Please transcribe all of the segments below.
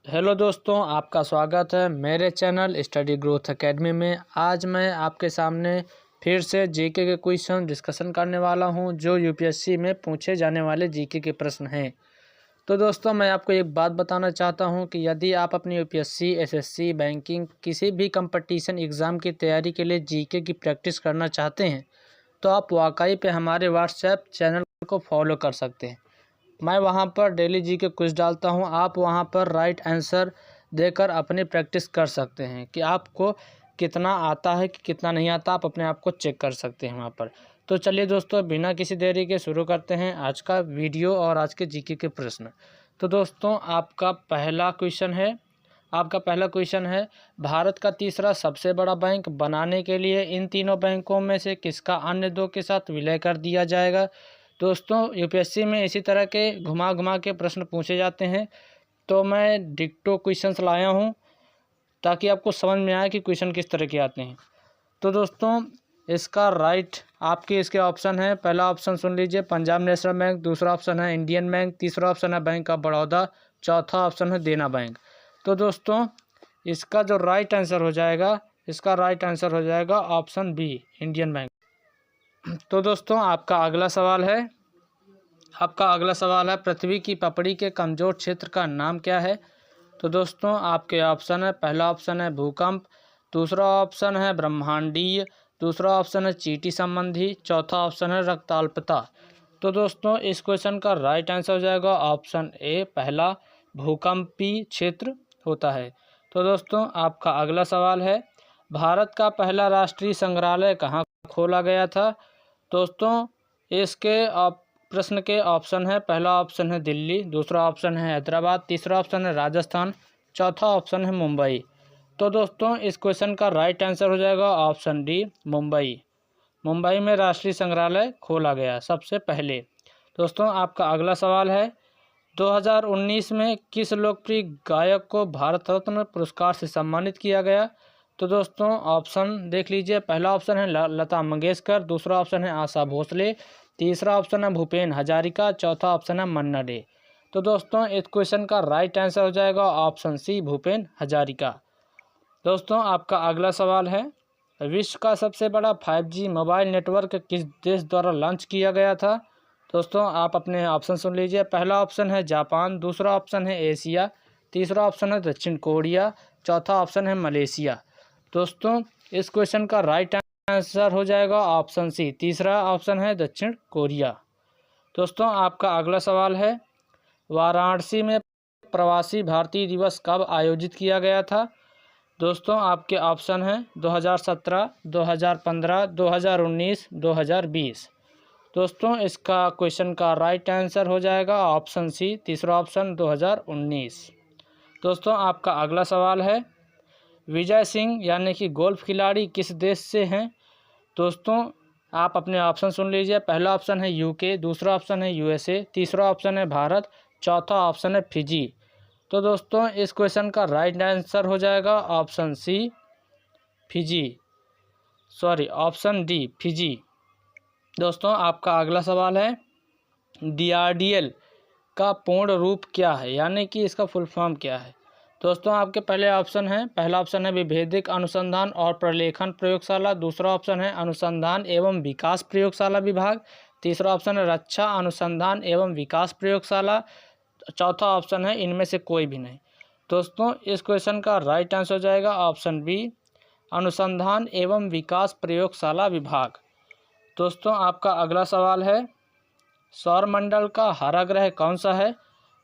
Hello दोस्तों, आपका स्वागत है मेरे चैनल स्टडी ग्रोथ एकेडमी में। आज मैं आपके सामने फिर से जीके के क्वेश्चन डिस्कशन करने वाला हूं, जो यूपीएससी में पूछे जाने वाले जीके के प्रश्न हैं। तो दोस्तों, मैं आपको एक बात बताना चाहता हूं कि यदि आप अपनी यूपीएससी, एसएससी, बैंकिंग किसी भी कंपटीशन एग्ज़ाम की तैयारी के लिए जीके की प्रैक्टिस करना चाहते हैं, तो आप वाकई पे हमारे व्हाट्सएप चैनल को फॉलो कर सकते हैं। मैं वहां पर डेली जीके क्विज डालता हूं। आप वहां पर राइट आंसर देकर अपनी प्रैक्टिस कर सकते हैं कि आपको कितना आता है कि कितना नहीं आता। आप अपने आप को चेक कर सकते हैं वहां पर। तो चलिए दोस्तों, बिना किसी देरी के शुरू करते हैं आज का वीडियो और आज के जीके के प्रश्न। तो दोस्तों, आपका पहला क्वेश्चन है, भारत का तीसरा सबसे बड़ा बैंक बनाने के लिए इन तीनों बैंकों में से किसका अन्य दो के साथ विलय कर दिया जाएगा। दोस्तों, यूपीएससी में इसी तरह के घुमा घुमा के प्रश्न पूछे जाते हैं, तो मैं डिक्टो क्वेश्चंस लाया हूं ताकि आपको समझ में आए कि क्वेश्चन किस तरह के आते हैं। तो दोस्तों, इसका राइट आपके इसके ऑप्शन है। पहला ऑप्शन सुन लीजिए, पंजाब नेशनल बैंक। दूसरा ऑप्शन है इंडियन बैंक। तीसरा ऑप्शन है बैंक ऑफ बड़ौदा। चौथा ऑप्शन है देना बैंक। तो दोस्तों, इसका जो राइट आंसर हो जाएगा ऑप्शन बी, इंडियन बैंक। तो दोस्तों, आपका अगला सवाल है, पृथ्वी की पपड़ी के कमजोर क्षेत्र का नाम क्या है। तो दोस्तों, आपके ऑप्शन है, पहला ऑप्शन है भूकंप। दूसरा ऑप्शन है ब्रह्मांडीय। दूसरा ऑप्शन है चींटी संबंधी। चौथा ऑप्शन है रक्ताल्पता। तो दोस्तों, इस क्वेश्चन का राइट आंसर हो जाएगा ऑप्शन ए, पहला भूकंपीय क्षेत्र होता है। तो दोस्तों, आपका अगला सवाल है, भारत का पहला राष्ट्रीय संग्रहालय कहाँ खोला गया था। दोस्तों, इसके प्रश्न के ऑप्शन है, पहला ऑप्शन है दिल्ली। दूसरा ऑप्शन है हैदराबाद। तीसरा ऑप्शन है राजस्थान। चौथा ऑप्शन है मुंबई। तो दोस्तों, इस क्वेश्चन का राइट आंसर हो जाएगा ऑप्शन डी, मुंबई। मुंबई में राष्ट्रीय संग्रहालय खोला गया सबसे पहले। दोस्तों, आपका अगला सवाल है, 2019 में किस लोकप्रिय गायक को भारत रत्न पुरस्कार से सम्मानित किया गया। तो दोस्तों, ऑप्शन देख लीजिए। पहला ऑप्शन है लता मंगेशकर। दूसरा ऑप्शन है आशा भोसले। तीसरा ऑप्शन है भूपेन हजारिका। चौथा ऑप्शन है मन्ना डे। तो दोस्तों, इस क्वेश्चन का राइट आंसर हो जाएगा ऑप्शन सी, भूपेन हजारिका। दोस्तों, आपका अगला सवाल है, विश्व का सबसे बड़ा 5G मोबाइल नेटवर्क किस देश द्वारा लॉन्च किया गया था। दोस्तों, आप अपने ऑप्शन सुन लीजिए। पहला ऑप्शन है जापान। दूसरा ऑप्शन है एशिया। तीसरा ऑप्शन है दक्षिण कोरिया। चौथा ऑप्शन है मलेशिया। दोस्तों, इस क्वेश्चन का राइट आंसर हो जाएगा ऑप्शन सी, तीसरा ऑप्शन है दक्षिण कोरिया। दोस्तों, आपका अगला सवाल है, वाराणसी में प्रवासी भारतीय दिवस कब आयोजित किया गया था। दोस्तों, आपके ऑप्शन हैं 2017, 2015, 2019, 2020। दोस्तों, इसका क्वेश्चन का राइट आंसर हो जाएगा ऑप्शन सी, तीसरा ऑप्शन 2019। दोस्तों, आपका अगला सवाल है, विजय सिंह यानी कि गोल्फ खिलाड़ी किस देश से हैं। दोस्तों, आप अपने ऑप्शन सुन लीजिए। पहला ऑप्शन है यूके। दूसरा ऑप्शन है यूएसए। तीसरा ऑप्शन है भारत। चौथा ऑप्शन है फिजी। तो दोस्तों, इस क्वेश्चन का राइट आंसर हो जाएगा ऑप्शन सी, ऑप्शन डी, फिजी। दोस्तों, आपका अगला सवाल है, डीआरडीएल का पूर्ण रूप क्या है, यानी कि इसका फुल फॉर्म क्या है। दोस्तों, आपके पहला ऑप्शन है विभेदिक अनुसंधान और प्रलेखन प्रयोगशाला। दूसरा ऑप्शन है अनुसंधान एवं विकास प्रयोगशाला विभाग। तीसरा ऑप्शन है रक्षा अनुसंधान एवं विकास प्रयोगशाला। चौथा ऑप्शन है इनमें से कोई भी नहीं। दोस्तों, इस क्वेश्चन का राइट आंसर हो जाएगा ऑप्शन बी, अनुसंधान एवं विकास प्रयोगशाला विभाग। दोस्तों, आपका अगला सवाल है, सौरमंडल का हरा ग्रह कौन सा है।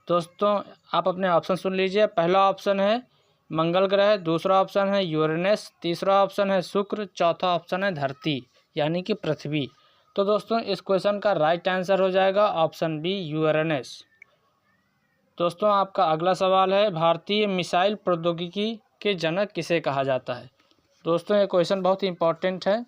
दोस्तों, आप अपने ऑप्शन सुन लीजिए। पहला ऑप्शन है मंगल ग्रह। दूसरा ऑप्शन है यूरेनस। तीसरा ऑप्शन है शुक्र। चौथा ऑप्शन है धरती यानी कि पृथ्वी। तो दोस्तों, इस क्वेश्चन का राइट आंसर हो जाएगा ऑप्शन बी, यूरेनस। दोस्तों, आपका अगला सवाल है, भारतीय मिसाइल प्रौद्योगिकी के जनक किसे कहा जाता है। दोस्तों, ये क्वेश्चन बहुत ही इंपॉर्टेंट है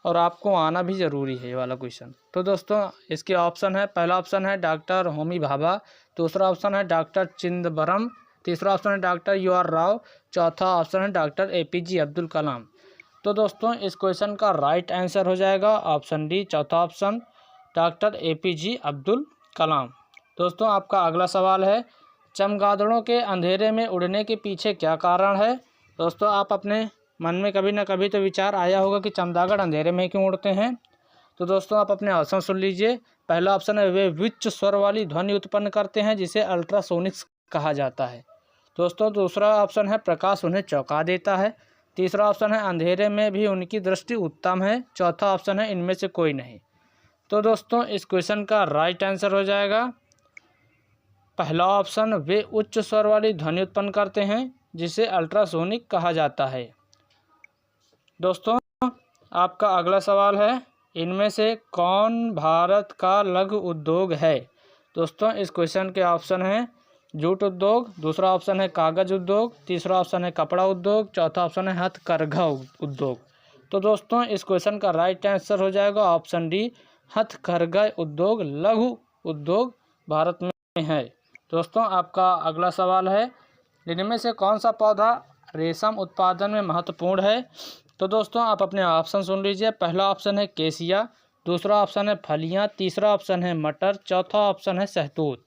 और आपको आना भी ज़रूरी है ये वाला क्वेश्चन। तो दोस्तों, इसके ऑप्शन है, पहला ऑप्शन है डॉक्टर होमी भाभा। दूसरा ऑप्शन है डॉक्टर चिदम्बरम। तीसरा ऑप्शन है डॉक्टर UR राव। चौथा ऑप्शन है डॉक्टर APJ अब्दुल कलाम। तो दोस्तों, इस क्वेश्चन का राइट आंसर हो जाएगा ऑप्शन डी, चौथा option doctor APJ Abdul Kalam. दोस्तों, आपका अगला सवाल है, चमगादड़ों के अंधेरे में उड़ने के पीछे क्या कारण है? दोस्तों आप अपने मन में कभी ना कभी तो विचार आया होगा कि चमगादड़ अंधेरे में क्यों उड़ते हैं। तो दोस्तों आप अपने ऑप्शन सुन लीजिए। पहला ऑप्शन है वे उच्च स्वर वाली ध्वनि उत्पन्न करते हैं जिसे अल्ट्रासोनिक्स कहा जाता है। दोस्तों दूसरा ऑप्शन है प्रकाश उन्हें चौंका देता है। तीसरा ऑप्शन है अंधेरे में भी उनकी दृष्टि उत्तम है। चौथा ऑप्शन है इनमें से कोई नहीं। तो दोस्तों इस क्वेश्चन का राइट आंसर हो जाएगा पहला ऑप्शन, वे उच्च स्वर वाली ध्वनि उत्पन्न करते हैं जिसे अल्ट्रासोनिक कहा जाता है। दोस्तों आपका अगला सवाल है, इनमें से कौन भारत का लघु उद्योग है? दोस्तों इस क्वेश्चन के ऑप्शन हैं जूट उद्योग, दूसरा ऑप्शन है कागज उद्योग, तीसरा ऑप्शन है कपड़ा उद्योग, चौथा ऑप्शन है हथकरघा उद्योग। तो दोस्तों इस क्वेश्चन का राइट आंसर हो जाएगा ऑप्शन डी, हथकरघा उद्योग लघु उद्योग भारत में है। दोस्तों आपका अगला सवाल है, इनमें से कौन सा पौधा रेशम उत्पादन में महत्वपूर्ण है? तो दोस्तों आप अपने ऑप्शन सुन लीजिए। पहला ऑप्शन है केसिया, दूसरा ऑप्शन है फलियां, तीसरा ऑप्शन है मटर, चौथा ऑप्शन है शहतूत।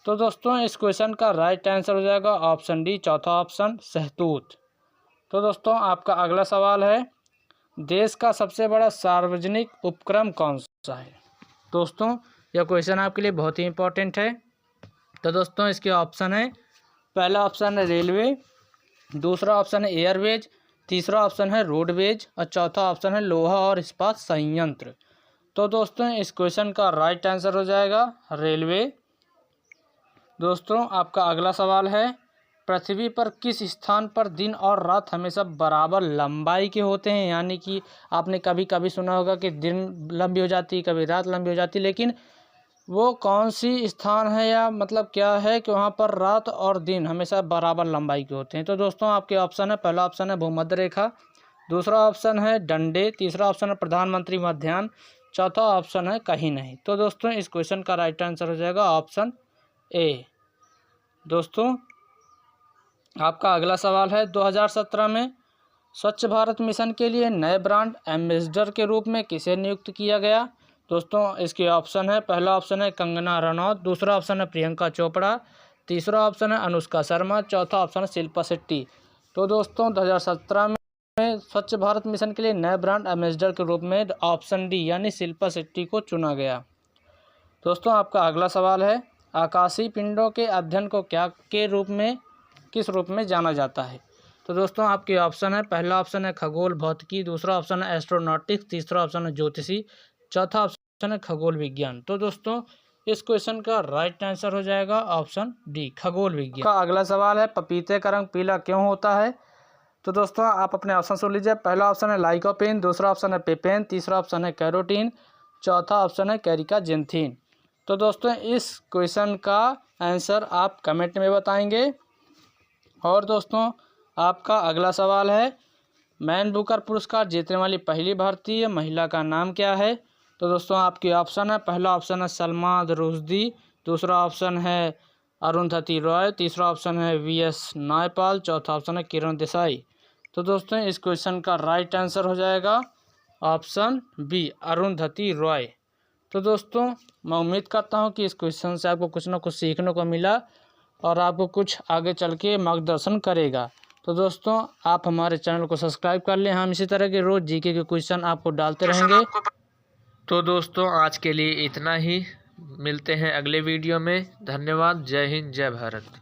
तो दोस्तों इस क्वेश्चन का राइट आंसर हो जाएगा ऑप्शन डी, चौथा ऑप्शन शहतूत। तो दोस्तों आपका अगला सवाल है, देश का सबसे बड़ा सार्वजनिक उपक्रम कौन सा है? दोस्तों यह क्वेश्चन आपके लिए बहुत ही इंपॉर्टेंट है। तो दोस्तों इसके ऑप्शन है, पहला ऑप्शन है रेलवे, दूसरा ऑप्शन है एयरवेज, तीसरा ऑप्शन है रोडवेज और चौथा ऑप्शन है लोहा और इस्पात संयंत्र। तो दोस्तों इस क्वेश्चन का राइट आंसर हो जाएगा रेलवे। दोस्तों आपका अगला सवाल है, पृथ्वी पर किस स्थान पर दिन और रात हमेशा बराबर लंबाई के होते हैं? यानी कि आपने कभी कभी सुना होगा कि दिन लंबी हो जाती, कभी रात लंबी हो जाती, लेकिन वो कौन सी स्थान है या मतलब क्या है कि वहाँ पर रात और दिन हमेशा बराबर लंबाई के होते हैं? तो दोस्तों आपके ऑप्शन है, पहला ऑप्शन है भूमध्य रेखा, दूसरा ऑप्शन है डंडे, तीसरा ऑप्शन है प्रधानमंत्री मध्याह्न, चौथा ऑप्शन है कहीं नहीं। तो दोस्तों इस क्वेश्चन का राइट आंसर हो जाएगा ऑप्शन ए। दोस्तों आपका अगला सवाल है, 2017 में स्वच्छ भारत मिशन के लिए नए ब्रांड एम्बेसडर के रूप में किसे नियुक्त किया गया? दोस्तों इसके ऑप्शन है, पहला ऑप्शन है कंगना रनौत, दूसरा ऑप्शन है प्रियंका चोपड़ा, तीसरा ऑप्शन है अनुष्का शर्मा, चौथा ऑप्शन है शिल्पा शेट्टी। तो दोस्तों 2017 में स्वच्छ भारत मिशन के लिए नए ब्रांड एम्बेसडर के रूप में ऑप्शन डी यानी शिल्पा शेट्टी को चुना गया। दोस्तों आपका अगला सवाल है, आकाशीय पिंडों के अध्ययन को किस रूप में जाना जाता है? तो दोस्तों आपके ऑप्शन है, पहला ऑप्शन है खगोल भौतिकी, दूसरा ऑप्शन है एस्ट्रोनॉटिक्स, तीसरा ऑप्शन है ज्योतिषी, चौथा ऑप्शन है खगोल विज्ञान। तो दोस्तों इस क्वेश्चन का राइट आंसर हो जाएगा ऑप्शन डी, खगोल विज्ञान। का अगला सवाल है, पपीते का रंग पीला क्यों होता है? तो दोस्तों आप अपने ऑप्शन सुन लीजिए। पहला ऑप्शन है लाइकोपेन, दूसरा ऑप्शन है पेपेन, तीसरा ऑप्शन है कैरोटीन, चौथा ऑप्शन है कैरिकाजेंथिन। तो दोस्तों इस क्वेश्चन का आंसर आप कमेंट में बताएंगे। और दोस्तों आपका अगला सवाल है, मैन बुकर पुरस्कार जीतने वाली पहली भारतीय महिला का नाम क्या है? तो दोस्तों आपके ऑप्शन है, पहला ऑप्शन है सलमा रुश्दी, दूसरा ऑप्शन है अरुंधति रॉय, तीसरा ऑप्शन है वीएस नायपाल, चौथा ऑप्शन है किरण देसाई। तो दोस्तों इस क्वेश्चन का राइट आंसर हो जाएगा ऑप्शन बी, अरुंधति रॉय। तो दोस्तों मैं उम्मीद करता हूँ कि इस क्वेश्चन से आपको कुछ ना कुछ सीखने को मिला और आपको कुछ आगे चल के मार्गदर्शन करेगा। तो दोस्तों आप हमारे चैनल को सब्सक्राइब कर लें, हम इसी तरह के रोज़ जीके के क्वेश्चन आपको डालते रहेंगे। तो दोस्तों आज के लिए इतना ही, मिलते हैं अगले वीडियो में। धन्यवाद। जय हिंद, जय भारत।